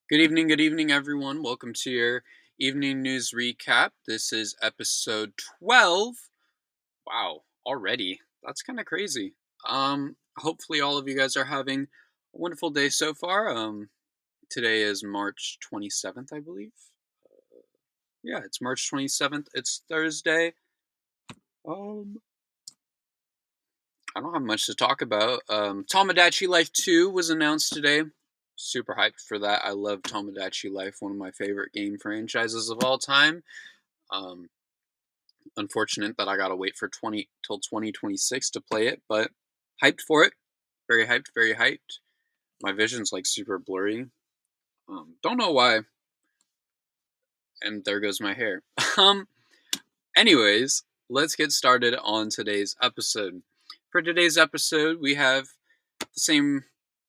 Good evening, everyone. Welcome to your evening news recap. This is episode 12. Wow, already. That's kind of crazy. Hopefully all of you guys are having a wonderful day so far. Today is March 27th, I believe. Yeah, it's March 27th. It's Thursday. Um, I don't have much to talk about. Tomodachi Life 2 was announced today. Super hyped for that. I love Tomodachi Life, one of my favorite game franchises of all time. Um, Unfortunate that I gotta wait for 2026 to play it, but hyped for it. Very hyped, very hyped. My vision's like super blurry. Don't know why. And there goes my hair. um, Anyways, let's get started on today's episode. For today's episode, we have the same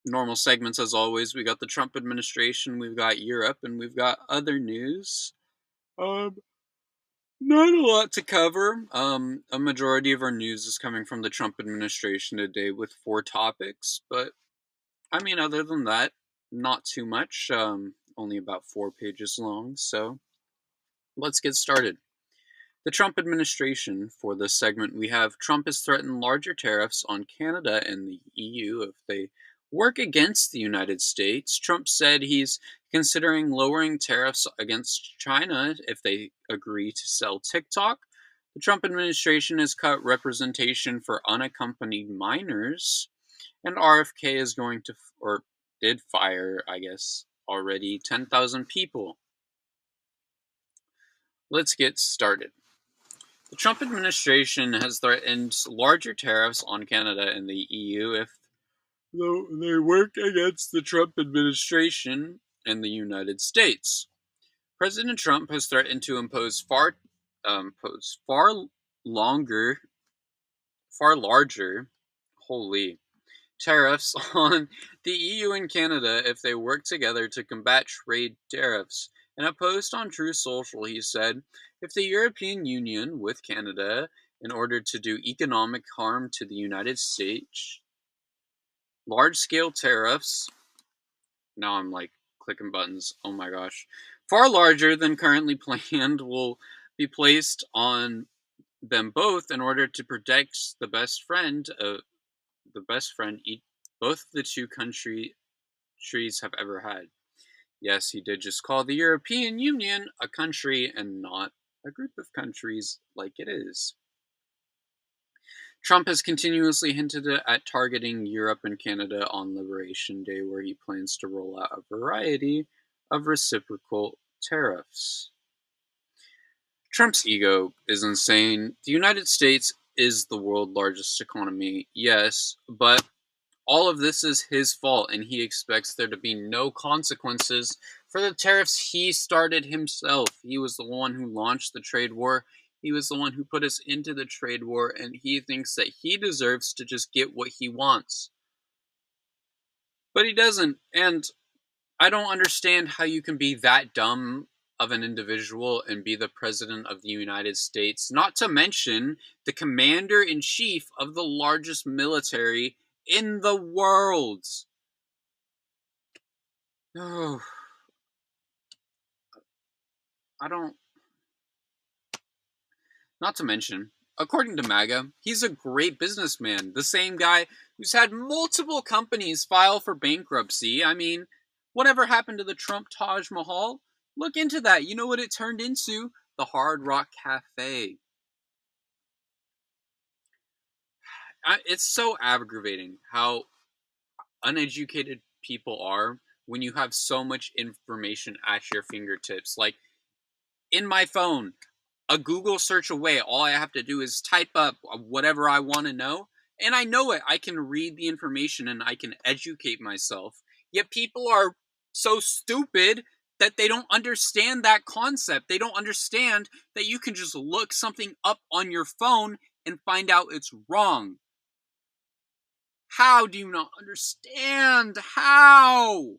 normal segments as always. We got the Trump administration, we've got Europe, and we've got other news. Um, Not a lot to cover. A majority of our news is coming from the Trump administration today with 4 topics, but I mean, other than that, not too much. Only about 4 pages long, so let's get started. The Trump administration. For this segment, we have Trump has threatened larger tariffs on Canada and the EU if they work against the United States. Trump said he's considering lowering tariffs against China if they agree to sell TikTok. The Trump administration has cut representation for unaccompanied minors, and RFK is going to, or did fire, I guess, already 10,000 people. Let's get started. The Trump administration has threatened larger tariffs on Canada and the EU if they work against the Trump administration and the United States. President Trump has threatened to impose far longer, far larger, holy tariffs on the EU and Canada if they work together to combat trade tariffs. In a post on True Social, he said, if the European Union, with Canada, in order to do economic harm to the United States, large scale tariffs, now I'm like clicking buttons, oh my gosh, far larger than currently planned, will be placed on them both in order to protect the best friend both the two countries have ever had. Yes, he did just call the European Union a country and not a group of countries like it is. Trump has continuously hinted at targeting Europe and Canada on Liberation Day, where he plans to roll out a variety of reciprocal tariffs. Trump's ego is insane. The United States is the world's largest economy, yes, but all of this is his fault, and he expects there to be no consequences for the tariffs he started himself. He was the one who launched the trade war. He was the one who put us into the trade war, and he thinks that he deserves to just get what he wants. But he doesn't, and I don't understand how you can be that dumb of an individual and be the president of the United States, not to mention the commander in chief of the largest military in the world. Oh, I don't. Not to mention, according to MAGA, he's a great businessman. The same guy who's had multiple companies file for bankruptcy. I mean, whatever happened to the Trump Taj Mahal? Look into that. You know what it turned into? The Hard Rock Cafe. It's so aggravating how uneducated people are when you have so much information at your fingertips. Like, in my phone, a Google search away, all I have to do is type up whatever I want to know, and I know it. I can read the information and I can educate myself. Yet people are so stupid that they don't understand that concept. They don't understand that you can just look something up on your phone and find out it's wrong. How do you not understand? How?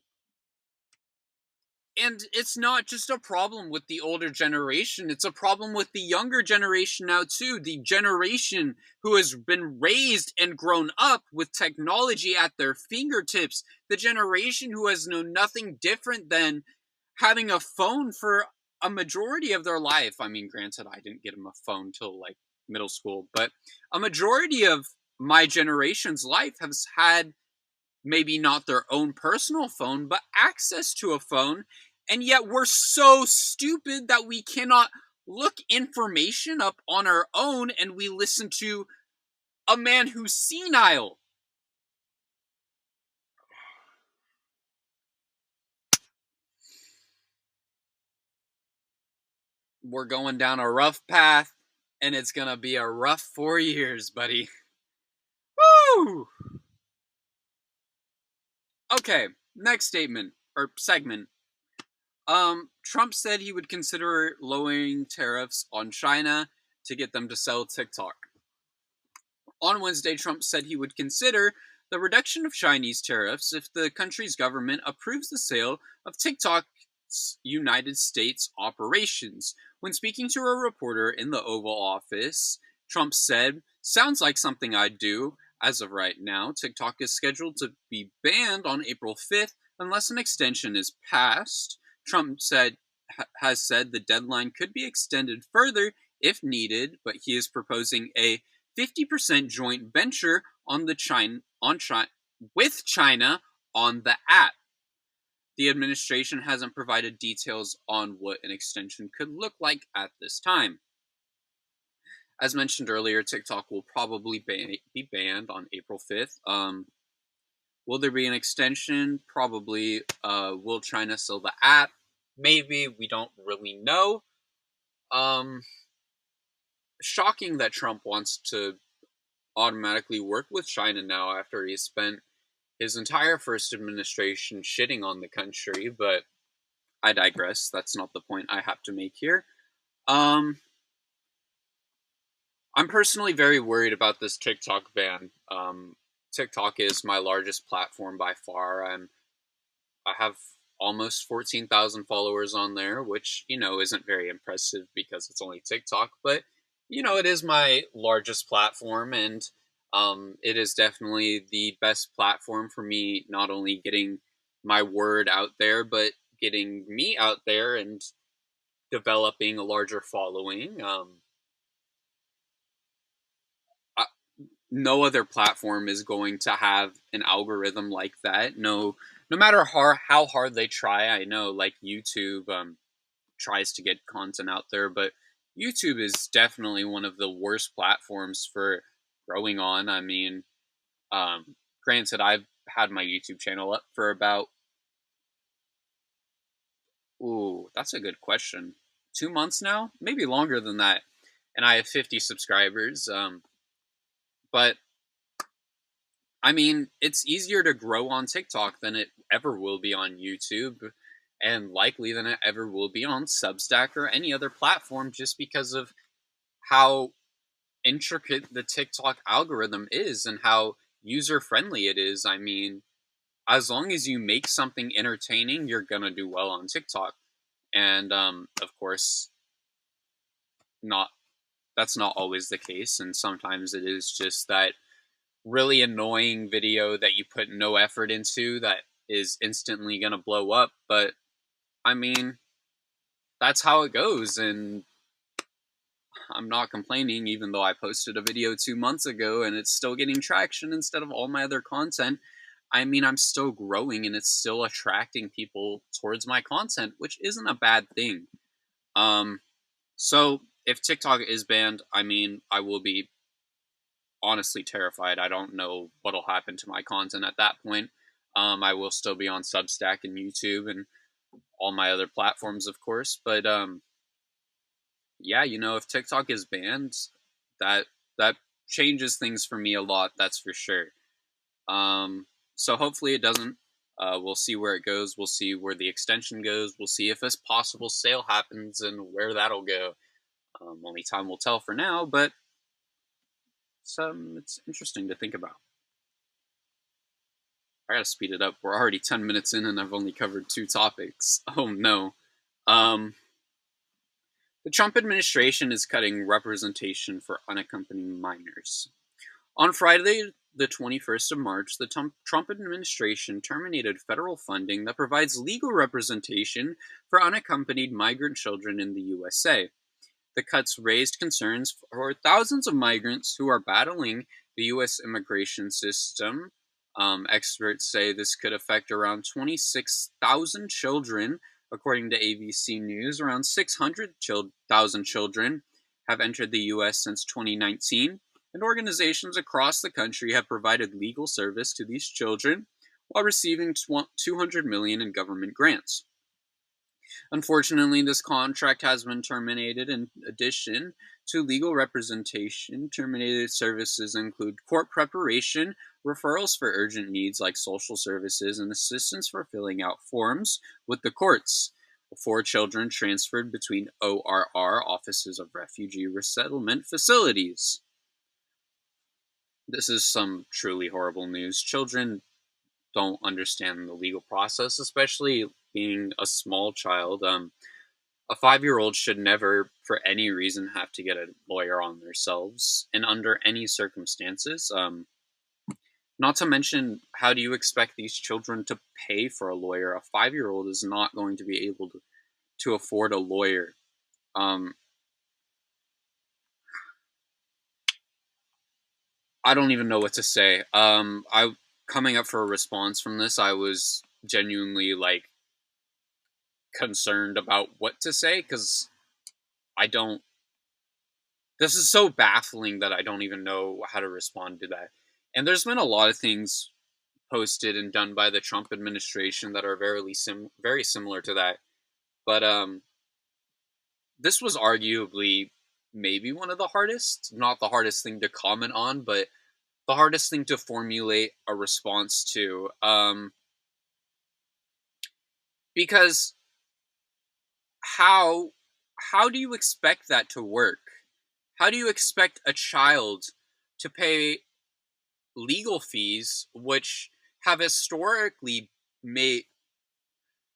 And it's not just a problem with the older generation, it's a problem with the younger generation now, too. The generation who has been raised and grown up with technology at their fingertips. The generation who has known nothing different than having a phone for a majority of their life. I mean, granted, I didn't get them a phone till like middle school, but a majority of my generation's life has had maybe not their own personal phone, but access to a phone. And yet we're so stupid that we cannot look information up on our own and we listen to a man who's senile. We're going down a rough path and it's going to be a rough 4 years, buddy. Woo! Okay, next statement or segment. Trump said he would consider lowering tariffs on China to get them to sell TikTok. On Wednesday, Trump said he would consider the reduction of Chinese tariffs if the country's government approves the sale of TikTok's United States operations. When speaking to a reporter in the Oval Office, Trump said, "Sounds like something I'd do. As of right now, TikTok is scheduled to be banned on April 5th unless an extension is passed." Trump has said the deadline could be extended further if needed, but he is proposing a 50% joint venture with China on the app. The administration hasn't provided details on what an extension could look like at this time. As mentioned earlier, TikTok will probably be banned on April 5th. Will there be an extension? Probably. Will China sell the app? Maybe. We don't really know. Shocking that Trump wants to automatically work with China now after he spent his entire first administration shitting on the country, but I digress. That's not the point I have to make here. Um, I'm personally very worried about this TikTok ban. TikTok is my largest platform by far. I have almost 14,000 followers on there, which, isn't very impressive because it's only TikTok, but, it is my largest platform, and it is definitely the best platform for me, not only getting my word out there, but getting me out there and developing a larger following. I, no other platform is going to have an algorithm like that. No matter how hard they try. I know, like YouTube tries to get content out there, but YouTube is definitely one of the worst platforms for growing on. I mean, granted, I've had my YouTube channel up for about, ooh, that's a good question, 2 months now, maybe longer than that, and I have 50 subscribers. But I mean, it's easier to grow on TikTok than it ever will be on YouTube, and likely than it ever will be on Substack or any other platform, just because of how intricate the TikTok algorithm is and how user friendly it is. I mean, as long as you make something entertaining, you're gonna do well on TikTok. And of course, not that's not always the case, and sometimes it is just that really annoying video that you put no effort into that is instantly gonna blow up. But I mean, that's how it goes, and I'm not complaining, even though I posted a video 2 months ago and it's still getting traction instead of all my other content. I mean, I'm still growing and it's still attracting people towards my content, which isn't a bad thing. So if TikTok is banned, I mean, I will be honestly terrified. I don't know what'll happen to my content at that point. I will still be on Substack and YouTube and all my other platforms, of course, but yeah, if TikTok is banned, that that changes things for me a lot. That's for sure. So hopefully it doesn't. We'll see where it goes. We'll see where the extension goes. We'll see if this possible sale happens and where that'll go. Only time will tell for now, but it's interesting to think about. I gotta speed it up. We're already 10 minutes in and I've only covered 2 topics. Oh no. Um, the Trump administration is cutting representation for unaccompanied minors. On Friday, the 21st of March, the Trump administration terminated federal funding that provides legal representation for unaccompanied migrant children in the USA. The cuts raised concerns for thousands of migrants who are battling the U.S. immigration system. Experts say this could affect around 26,000 children. According to ABC News, around 600,000 children have entered the U.S. since 2019, and organizations across the country have provided legal service to these children while receiving $200 million in government grants. Unfortunately, this contract has been terminated. In addition to legal representation, terminated services include court preparation, referrals for urgent needs like social services, and assistance for filling out forms with the courts. 4 children transferred between ORR, Offices of Refugee Resettlement Facilities. This is some truly horrible news. Children don't understand the legal process, especially being a small child. A 5-year-old should never, for any reason, have to get a lawyer on themselves, and under any circumstances. Not to mention, how do you expect these children to pay for a lawyer? A 5-year-old is not going to be able to afford a lawyer. I don't even know what to say. I coming up for a response from this, I was genuinely like concerned about what to say because I don't. This is so baffling that I don't even know how to respond to that. And there's been a lot of things posted and done by the Trump administration that are very similar to that. But this was arguably maybe one of the hardest, not the hardest thing to comment on, but the hardest thing to formulate a response to. Because how how do you expect that to work? How do you expect a child to pay legal fees, which have historically made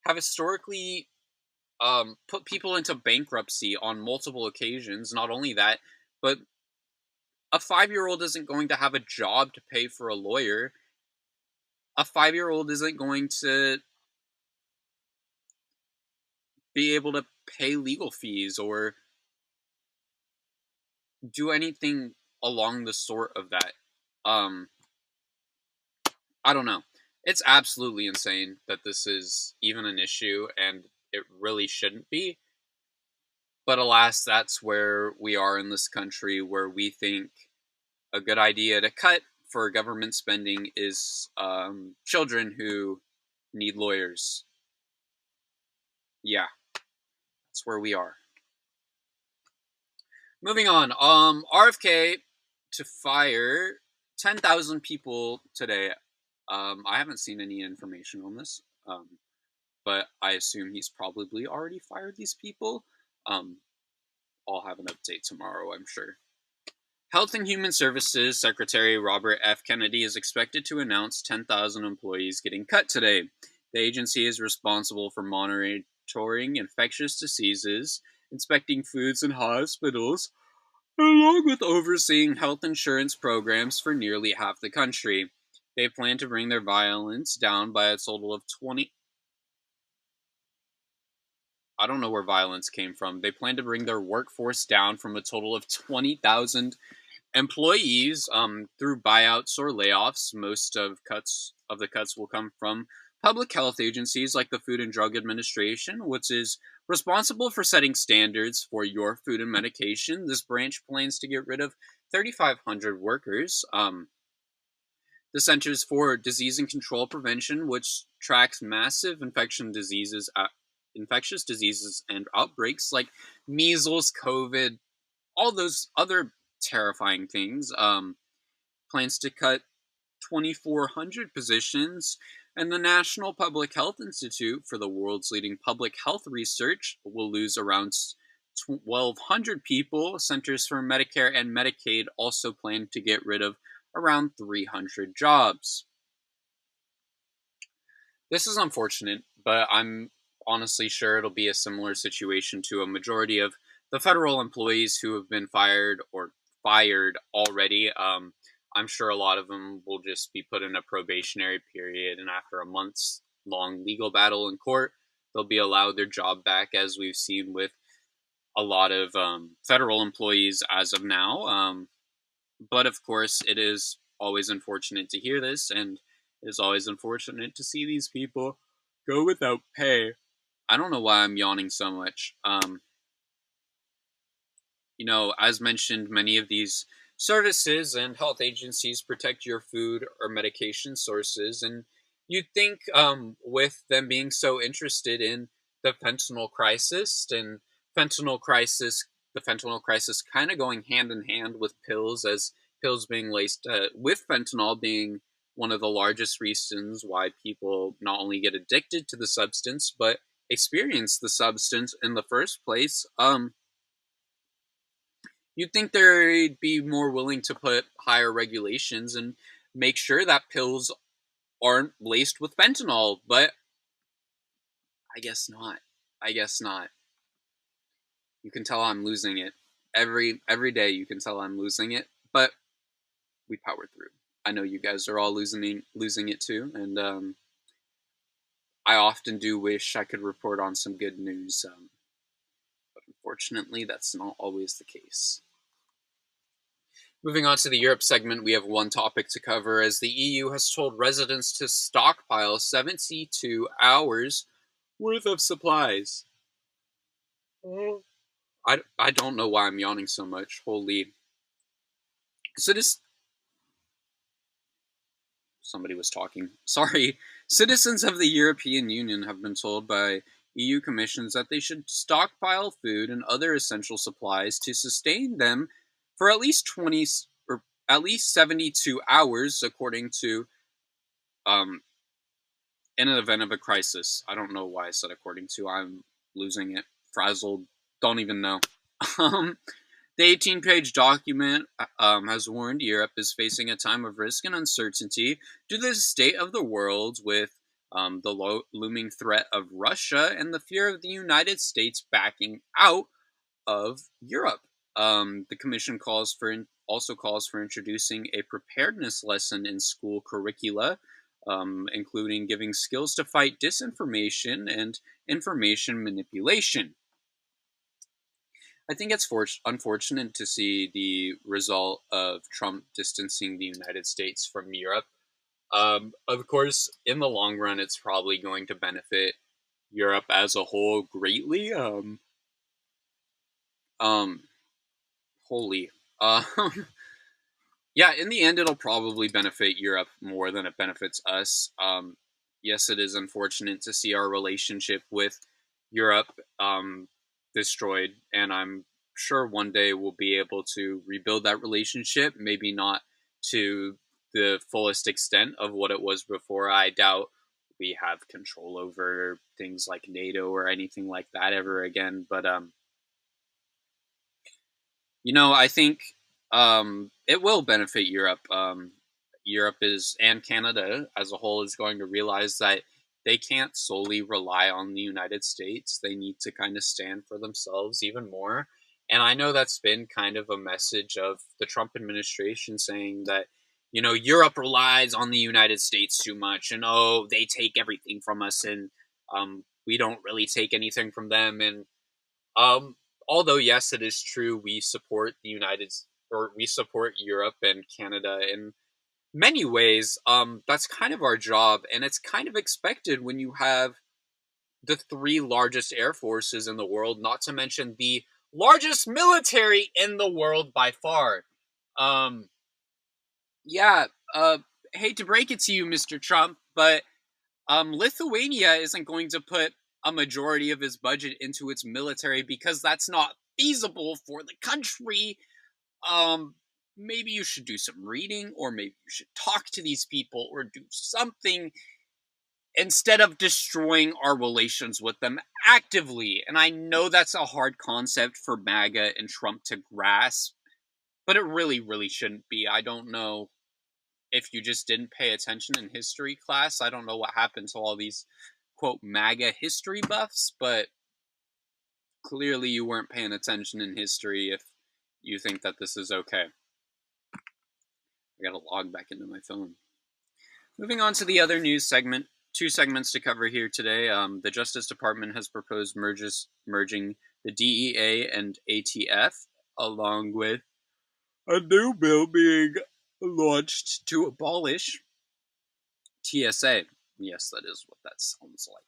have historically put people into bankruptcy on multiple occasions? Not only that, but a 5-year-old isn't going to have a job to pay for a lawyer. A 5-year-old isn't going to be able to pay legal fees or do anything along the sort of that. Um, I don't know. It's absolutely insane that this is even an issue, and it really shouldn't be. But alas, that's where we are in this country, where we think a good idea to cut for government spending is children who need lawyers. Yeah, that's where we are. Moving on. RFK to fire 10,000 people today. I haven't seen any information on this, but I assume he's probably already fired these people. I'll have an update tomorrow, I'm sure. Health and Human Services Secretary Robert F. Kennedy is expected to announce 10,000 employees getting cut today. The agency is responsible for monitoring infectious diseases, inspecting foods in hospitals, along with overseeing health insurance programs for nearly half the country. They plan to bring their violence down by a total of 20. I don't know where violence came from. They plan to bring their workforce down from a total of 20,000 employees through buyouts or layoffs. Most of the cuts will come from public health agencies like the Food and Drug Administration, which is responsible for setting standards for your food and medication. This branch plans to get rid of 3,500 workers. The Centers for Disease and Control Prevention, which tracks massive infectious diseases and outbreaks like measles, COVID, all those other terrifying things, plans to cut 2,400 positions, and the National Public Health Institute, for the world's leading public health research, will lose around 1,200 people. Centers for Medicare and Medicaid also plan to get rid of around 300 jobs. This is unfortunate, but I'm honestly sure it'll be a similar situation to a majority of the federal employees who have been fired already. I'm sure a lot of them will just be put in a probationary period, and after a month's long legal battle in court, they'll be allowed their job back, as we've seen with a lot of federal employees as of now. But of course, it is always unfortunate to hear this, and it is always unfortunate to see these people go without pay. I don't know why I'm yawning so much. As mentioned, many of these services and health agencies protect your food or medication sources, and you'd think, with them being so interested in the fentanyl crisis and fentanyl crisis, the fentanyl crisis kind of going hand in hand with pills, as pills being laced with fentanyl being one of the largest reasons why people not only get addicted to the substance but experience the substance in the first place. You'd think they'd be more willing to put higher regulations and make sure that pills aren't laced with fentanyl, but I guess not. I guess not. You can tell I'm losing it. Every day you can tell I'm losing it, but we power through. I know you guys are all losing it too, and I often do wish I could report on some good news, but unfortunately that's not always the case. Moving on to the Europe segment, we have one topic to cover, as the EU has told residents to stockpile 72 hours worth of supplies. I don't know why I'm yawning so much. Holy. Citizens. Somebody was talking. Sorry. Citizens of the European Union have been told by EU commissions that they should stockpile food and other essential supplies to sustain them for at least 20 or at least 72 hours, according to um, in an event of a crisis. I don't know why I said according to. I'm losing it. Frazzled. Don't even know. Um, the 18-page document has warned Europe is facing a time of risk and uncertainty due to the state of the world, with the looming threat of Russia and the fear of the United States backing out of Europe. The Commission also calls for introducing a preparedness lesson in school curricula, including giving skills to fight disinformation and information manipulation. I think it's unfortunate to see the result of Trump distancing the United States from Europe. Of course, in the long run, it's probably going to benefit Europe as a whole greatly. Um, holy. Um, yeah, in the end, it'll probably benefit Europe more than it benefits us. Yes, it is unfortunate to see our relationship with Europe destroyed, and I'm sure one day we'll be able to rebuild that relationship. Maybe not to the fullest extent of what it was before. I doubt we have control over things like NATO or anything like that ever again. But I think it will benefit Europe. Europe is and Canada as a whole is going to realize that they can't solely rely on the United States. They need to kind of stand for themselves even more. And I know that's been kind of a message of the Trump administration, saying that, Europe relies on the United States too much, and they take everything from us, and we don't really take anything from them. And um, although yes, it is true, we support Europe and Canada in many ways. That's kind of our job, and it's kind of expected when you have the three largest air forces in the world, not to mention the largest military in the world by far. Um, yeah, hate to break it to you, Mr. Trump, but Lithuania isn't going to put a majority of his budget into its military because that's not feasible for the country. Um, Maybe you should do some reading, or maybe you should talk to these people, or do something instead of destroying our relations with them actively. And I know that's a hard concept for MAGA and Trump to grasp, but it really, really shouldn't be. I don't know if you just didn't pay attention in history class. I don't know what happened to all these, quote, MAGA history buffs, but clearly you weren't paying attention in history if you think that this is okay. I gotta log back into my phone. Moving on to the other news segment. Two segments to cover here today. The Justice Department has proposed merging the DEA and ATF, along with a new bill being launched to abolish TSA. Yes, that is what that sounds like.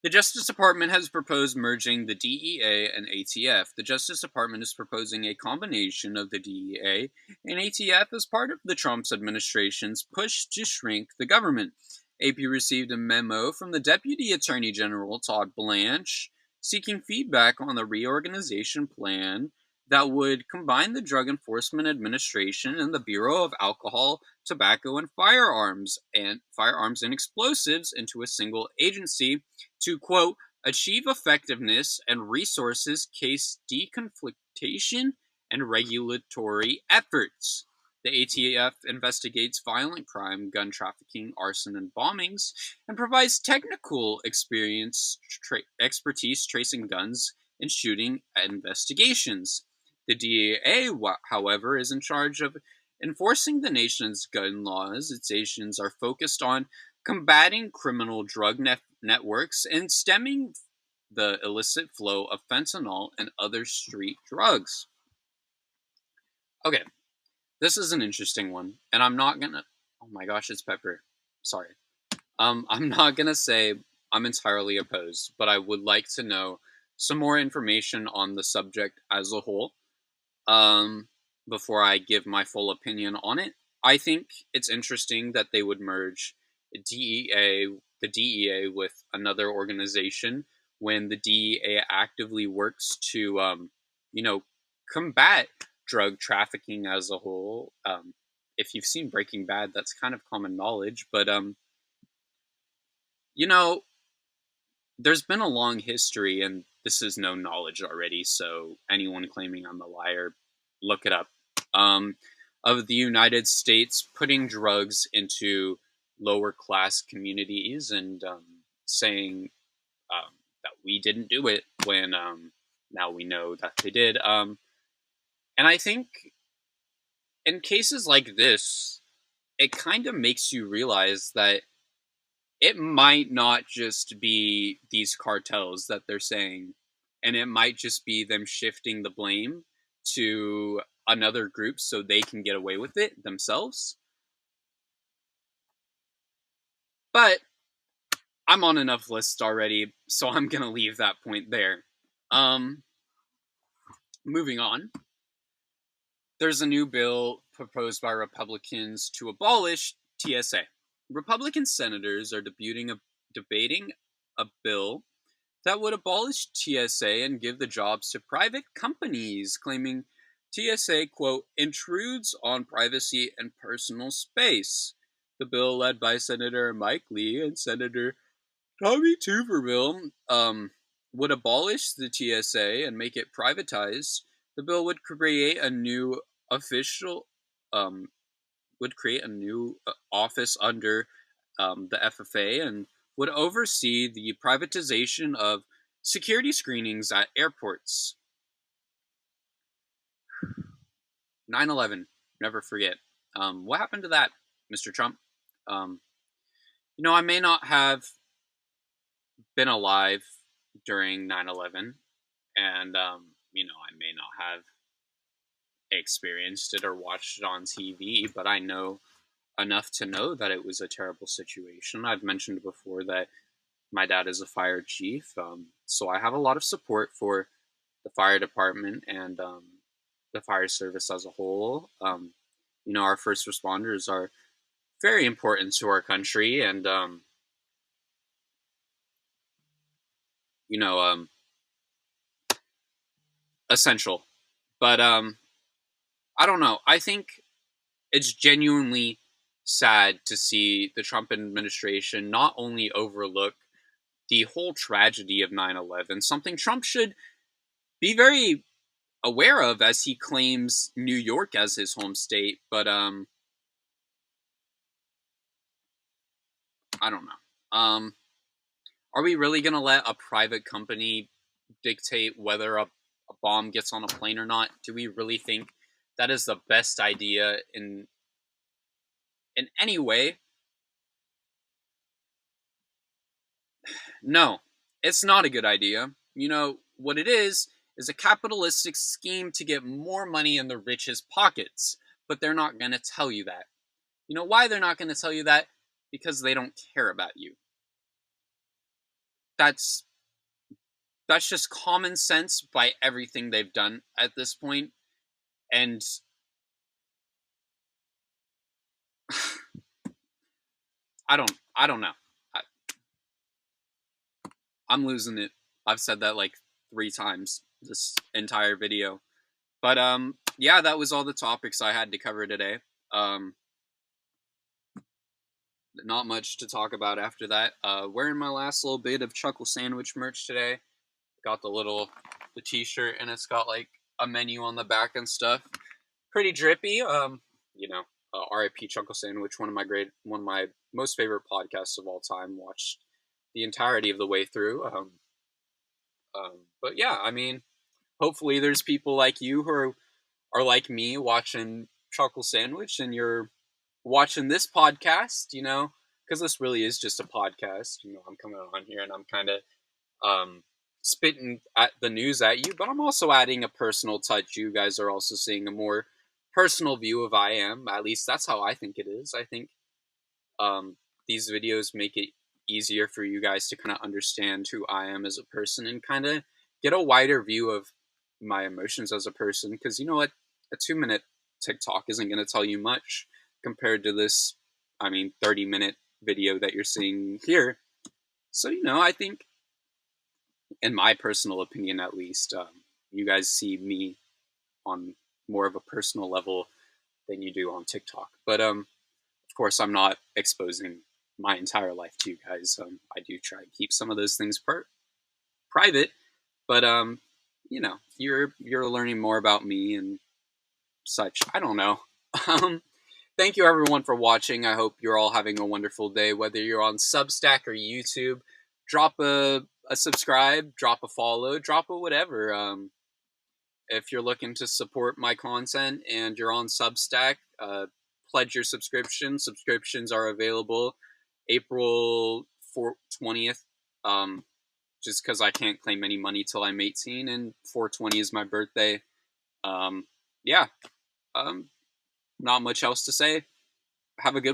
The Justice Department has proposed merging the DEA and ATF. The Justice Department is proposing a combination of the DEA and ATF as part of the Trump administration's push to shrink the government. AP received a memo from the Deputy Attorney General, Todd Blanche, seeking feedback on the reorganization plan that would combine the Drug Enforcement Administration and the Bureau of Alcohol, Tobacco, and Firearms and Explosives into a single agency to, quote, achieve effectiveness and resources case deconflictation and regulatory efforts. The ATF investigates violent crime, gun trafficking, arson, and bombings, and provides technical expertise tracing guns and shooting investigations. The DEA, however, is in charge of enforcing the nation's gun laws. Its agents are focused on combating criminal drug networks and stemming the illicit flow of fentanyl and other street drugs. Okay, this is an interesting one, and I'm not gonna. Oh my gosh, it's Pepper. Sorry. I'm not gonna say I'm entirely opposed, but I would like to know some more information on the subject as a whole. Before I give my full opinion on it. I think it's interesting that they would merge the DEA with another organization when the DEA actively works to, combat drug trafficking as a whole. If you've seen Breaking Bad, that's kind of common knowledge, but, there's been a long history, and this is known knowledge already, so anyone claiming I'm a liar, look it up, of the United States putting drugs into lower class communities and saying that we didn't do it when now we know that they did. And I think in cases like this, it kind of makes you realize that it might not just be these cartels that they're saying, and it might just be them shifting the blame to another group so they can get away with it themselves. But I'm on enough lists already, so I'm gonna leave that point there. Moving on. There's a new bill proposed by Republicans to abolish TSA. Republican senators are debating a bill that would abolish TSA and give the jobs to private companies, claiming TSA, quote, intrudes on privacy and personal space. The bill, led by Senator Mike Lee and Senator Tommy Tuberville, would abolish the TSA and make it privatized. The bill would create a new official, office under the FFA and would oversee the privatization of security screenings at airports. 9/11, never forget. What happened to that, Mr. Trump? I may not have been alive during 9/11, and, I may not have experienced it or watched it on TV, but I know enough to know that it was a terrible situation. I've mentioned before that my dad is a fire chief, so I have a lot of support for the fire department and the fire service as a whole. Our first responders are very important to our country, and essential. But I don't know. I think it's genuinely sad to see the Trump administration not only overlook the whole tragedy of 9/11, something Trump should be very aware of, as he claims New York as his home state. But I don't know. Are we really gonna let a private company dictate whether a bomb gets on a plane or not? Do we really think that is the best idea in any way? No, it's not a good idea. You know, what it is a capitalistic scheme to get more money in the rich's pockets. But they're not going to tell you that. You know why they're not going to tell you that? Because they don't care about you. That's that's just common sense by everything they've done at this point. And I don't know. I, I'm losing it. I've said that like 3 times this entire video. But yeah, that was all the topics I had to cover today. Um Not much to talk about after that. Wearing my last little bit of Chuckle Sandwich merch today. Got the t-shirt, and it's got like a menu on the back and stuff. Pretty drippy. You know, R.I.P. Chuckle Sandwich, one of my most favorite podcasts of all time. Watched the entirety of the way through. But yeah, I mean, hopefully there's people like you who are like me watching Chuckle Sandwich, and you're watching this podcast, you know, because this really is just a podcast. You know, I'm coming on here and I'm kind of um, spitting at the news at you, but I'm also adding a personal touch. You guys are also seeing a more personal view of I am. At least that's how I think it is. I think um, these videos make it easier for you guys to kind of understand who I am as a person and kind of get a wider view of my emotions as a person. Because you know what? A 2-minute TikTok isn't going to tell you much compared to this, 30-minute video that you're seeing here. So, you know, I think, in my personal opinion at least, you guys see me on more of a personal level than you do on TikTok. But of course, I'm not exposing my entire life to you guys. I do try to keep some of those things private, but you know, you're learning more about me and such. I don't know. Um, Thank you everyone for watching. I hope you're all having a wonderful day, whether you're on Substack or YouTube. Drop a subscribe, drop a follow, drop a whatever. If you're looking to support my content and you're on Substack, pledge your subscription. Subscriptions are available April 20th. Just because I can't claim any money till I'm 18, and 420 is my birthday. Yeah. Not much else to say. Have a good one.